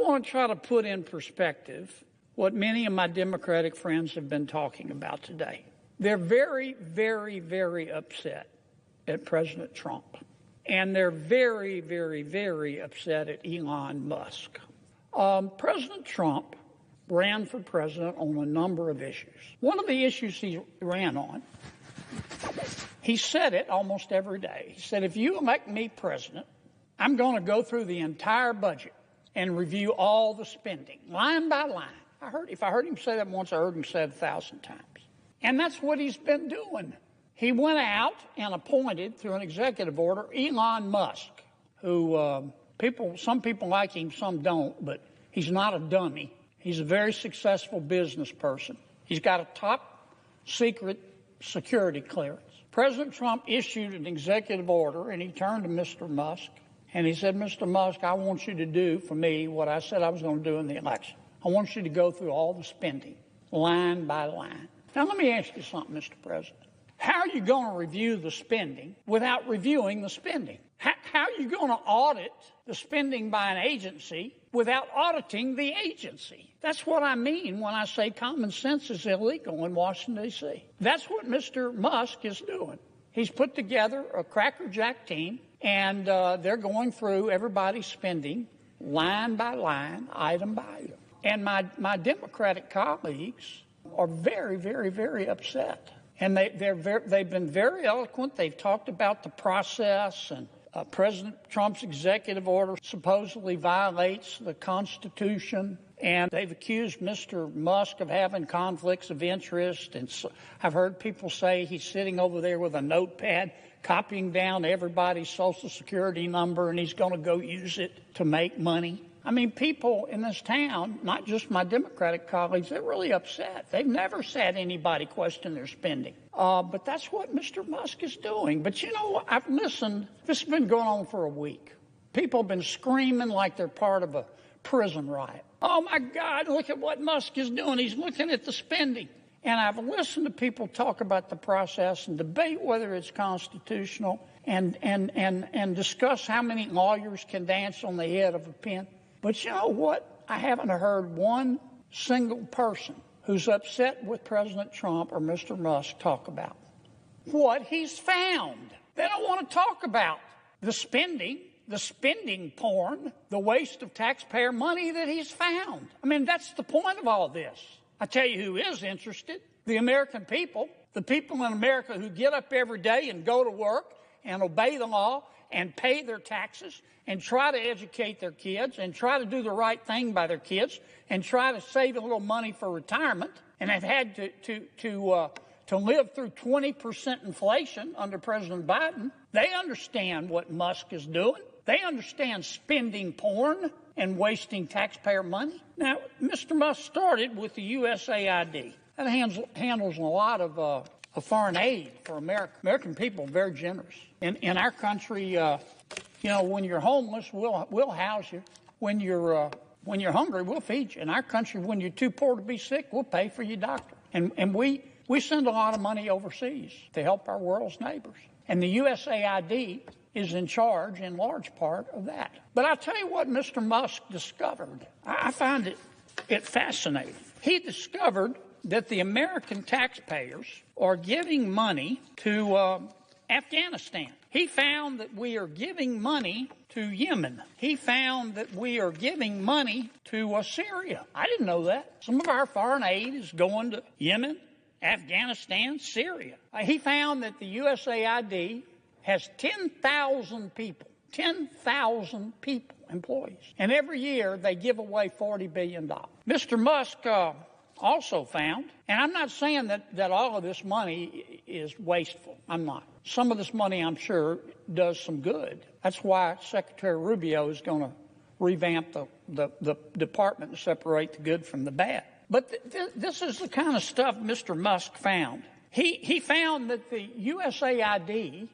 want to try to put in perspective what many of my Democratic friends have been talking about today. They're very, very, very upset at President Trump. And they're very, very, very upset at Elon Musk. President Trump ran for president on a number of issues. One of the issues he ran on, he said it almost every day. He said, if you elect me president, I'm going to go through the entire budget and review all the spending, line by line. If I heard him say that once, I heard him say it 1,000 times. And that's what he's been doing. He went out and appointed, through an executive order, Elon Musk, who some people like him, some don't, but he's not a dummy. He's a very successful business person. He's got a top secret security clearance. President Trump issued an executive order, and he turned to Mr. Musk, and he said, Mr. Musk, I want you to do for me what I said I was going to do in the election. I want you to go through all the spending, line by line. Now, let me ask you something, Mr. President. How are you going to review the spending without reviewing the spending? How are you going to audit the spending by an agency without auditing the agency? That's what I mean when I say common sense is illegal in Washington, D.C. That's what Mr. Musk is doing. He's put together a crackerjack team, and they're going through everybody's spending line by line, item by item. And my Democratic colleagues are very, very, very upset. And they've been very eloquent. They've talked about the process, and President Trump's executive order supposedly violates the Constitution. And they've accused Mr. Musk of having conflicts of interest. And so I've heard people say he's sitting over there with a notepad copying down everybody's Social Security number, and he's going to go use it to make money. I mean, people in this town, not just my Democratic colleagues, they're really upset. They've never said anybody question their spending. But that's what Mr. Musk is doing. But, you know, I've listened. This has been going on for a week. People have been screaming like they're part of a prison riot. Oh, my God, look at what Musk is doing. He's looking at the spending. And I've listened to people talk about the process and debate whether it's constitutional and discuss how many lawyers can dance on the head of a pin. But you know what? I haven't heard one single person who's upset with President Trump or Mr. Musk talk about what he's found. They don't want to talk about the spending porn, the waste of taxpayer money that he's found. I mean, that's the point of all this. I tell you who is interested, the American people, the people in America who get up every day and go to work and obey the law and pay their taxes and try to educate their kids and try to do the right thing by their kids and try to save a little money for retirement, and have had to live through 20% inflation under President Biden. They understand what Musk is doing. They understand spending porn and wasting taxpayer money. Now, Mr. Musk started with the USAID. That handles a lot of foreign aid for America. American people are very generous. In our country, when you're homeless, we'll house you. When you're hungry, we'll feed you. In our country, when you're too poor to be sick, we'll pay for your doctor. And we send a lot of money overseas to help our world's neighbors. And the USAID is in charge, in large part, of that. But I'll tell you what Mr. Musk discovered. I find it fascinating. He discovered that the American taxpayers are giving money to Afghanistan. He found that we are giving money to Yemen. He found that we are giving money to Syria. I didn't know that. Some of our foreign aid is going to Yemen, Afghanistan, Syria. He found that the USAID has 10,000 people, employees. And every year they give away $40 billion. Mr. Musk also found, and I'm not saying that all of this money is wasteful. I'm not. Some of this money, I'm sure, does some good. That's why Secretary Rubio is going to revamp the department and separate the good from the bad. But this is the kind of stuff Mr. Musk found. He found that the USAID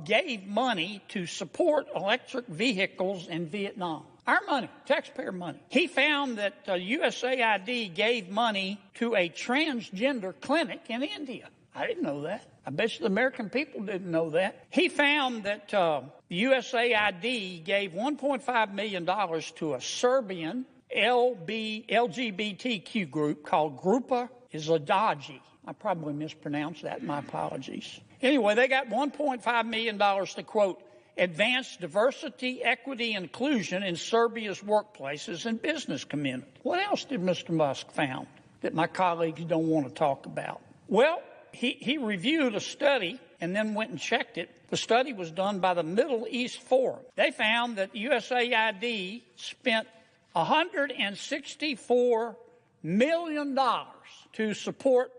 gave money to support electric vehicles in Vietnam. Our money, taxpayer money. He found that USAID gave money to a transgender clinic in India. I didn't know that. I bet you the American people didn't know that. He found that the USAID gave $1.5 million to a Serbian LGBTQ group called Grupa Izadaji. I probably mispronounced that. My apologies. Anyway, they got $1.5 million to, quote, advance diversity, equity, and inclusion in Serbia's workplaces and business community. What else did Mr. Musk found that my colleagues don't want to talk about? Well, he reviewed a study and then went and checked it. The study was done by the Middle East Forum. They found that USAID spent $164 million to support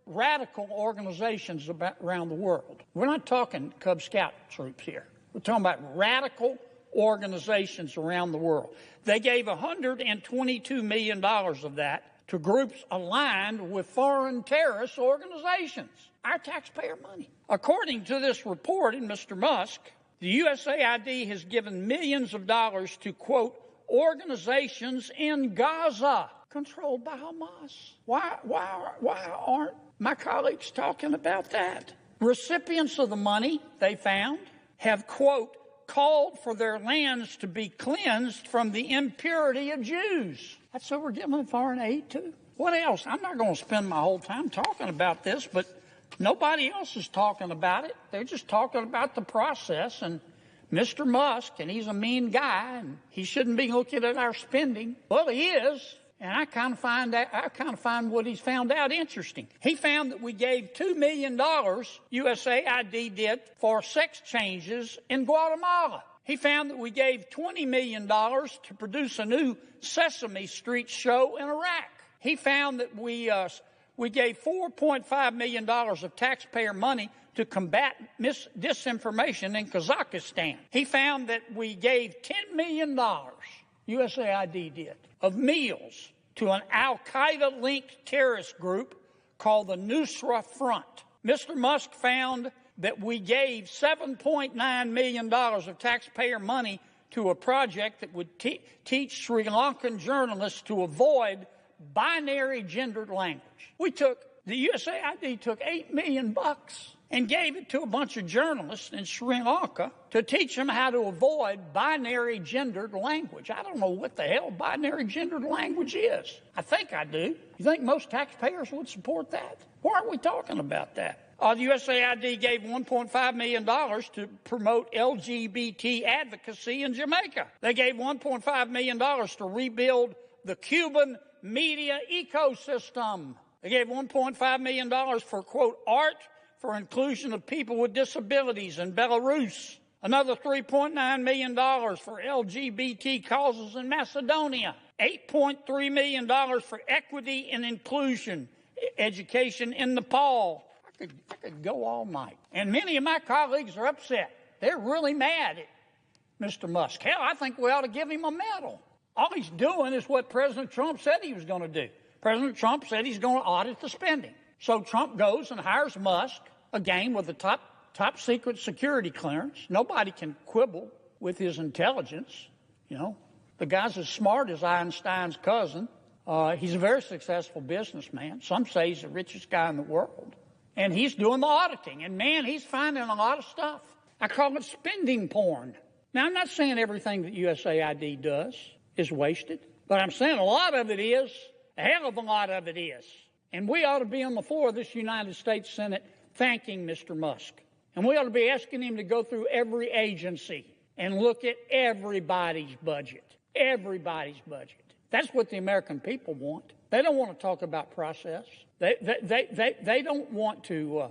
radical organizations around the world. We're not talking Cub Scout troops here. We're talking about radical organizations around the world. They gave $122 million of that to groups aligned with foreign terrorist organizations. Our taxpayer money. According to this report in Mr. Musk, the USAID has given millions of dollars to, quote, organizations in Gaza controlled by Hamas. Why aren't my colleagues talking about that? Recipients of the money, they found, have, quote, called for their lands to be cleansed from the impurity of Jews. That's who we're giving foreign aid to. What else? I'm not going to spend my whole time talking about this, but nobody else is talking about it. They're just talking about the process. And Mr. Musk, and he's a mean guy, and he shouldn't be looking at our spending. Well, he is. And I kind of find what he's found out interesting. He found that we gave $2 million, USAID did, for sex changes in Guatemala. He found that we gave $20 million to produce a new Sesame Street show in Iraq. He found that we gave $4.5 million of taxpayer money to combat disinformation in Kazakhstan. He found that we gave $10 million, USAID did, of meals to an al-Qaeda-linked terrorist group called the Nusra Front. Mr. Musk found that we gave $7.9 million of taxpayer money to a project that would teach Sri Lankan journalists to avoid binary gendered language. The USAID took $8 million and gave it to a bunch of journalists in Sri Lanka to teach them how to avoid binary gendered language. I don't know what the hell binary gendered language is. I think I do. You think most taxpayers would support that? Why aren't we talking about that? The USAID gave $1.5 million to promote LGBT advocacy in Jamaica. They gave $1.5 million to rebuild the Cuban media ecosystem. They gave $1.5 million for, quote, art for inclusion of people with disabilities in Belarus. Another $3.9 million for LGBT causes in Macedonia. $8.3 million for equity and inclusion education in Nepal. I could go all night. And many of my colleagues are upset. They're really mad at Mr. Musk. Hell, I think we ought to give him a medal. All he's doing is what President Trump said he was going to do. President Trump said he's going to audit the spending. So Trump goes and hires Musk, again with the top secret security clearance. Nobody can quibble with his intelligence. You know, the guy's as smart as Einstein's cousin. He's a very successful businessman. Some say he's the richest guy in the world. And he's doing the auditing. And, man, he's finding a lot of stuff. I call it spending porn. Now, I'm not saying everything that USAID does is wasted, but I'm saying a lot of it is. A hell of a lot of it is. And we ought to be on the floor of this United States Senate thanking Mr. Musk. And we ought to be asking him to go through every agency and look at everybody's budget. Everybody's budget. That's what the American people want. They don't want to talk about process. They don't want to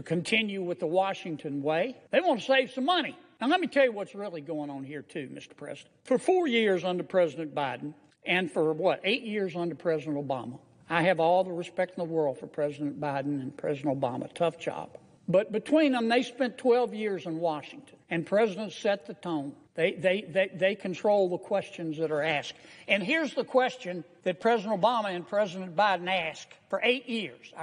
continue with the Washington way. They want to save some money. Now, let me tell you what's really going on here, too, Mr. President. For 4 years under President Biden, and for, 8 years under President Obama, I have all the respect in the world for President Biden and President Obama. Tough job. But between them, they spent 12 years in Washington, and presidents set the tone. They control the questions that are asked. And here's the question that President Obama and President Biden asked for 8 years.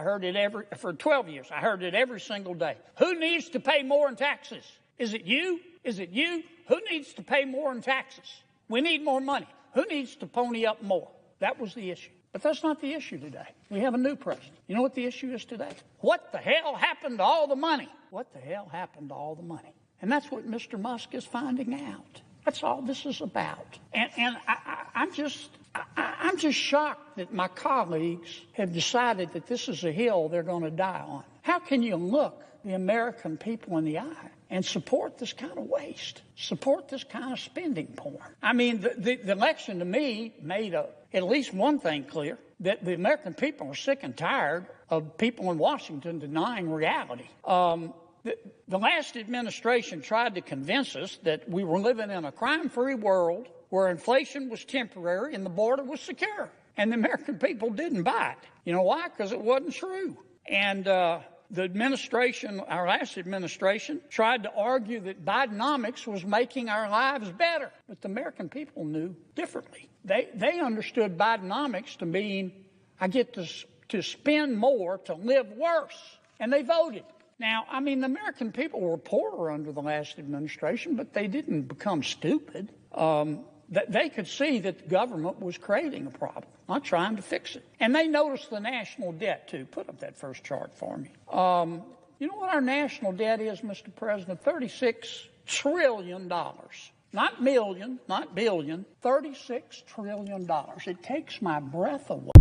For 12 years. I heard it every single day. Who needs to pay more in taxes? Is it you? Is it you? Who needs to pay more in taxes? We need more money. Who needs to pony up more? That was the issue. But that's not the issue today. We have a new president. You know what the issue is today? What the hell happened to all the money? What the hell happened to all the money? And that's what Mr. Musk is finding out. That's all this is about. And I'm just shocked that my colleagues have decided that this is a hill they're going to die on. How can you look the American people in the eye and support this kind of waste, support this kind of spending porn? I mean, the election to me made at least one thing clear, that the American people are sick and tired of people in Washington denying reality. The last administration tried to convince us that we were living in a crime-free world where inflation was temporary and the border was secure. And the American people didn't buy it. You know why? Because it wasn't true. And the administration, our last administration, tried to argue that Bidenomics was making our lives better. But the American people knew differently. They understood Bidenomics to mean I get to spend more to live worse. And they voted. Now, I mean, the American people were poorer under the last administration, but they didn't become stupid. They could see that the government was creating a problem, not trying to fix it. And they noticed the national debt, too. Put up that first chart for me. You know what our national debt is, Mr. President? $36 trillion. Not million, not billion, $36 trillion. It takes my breath away.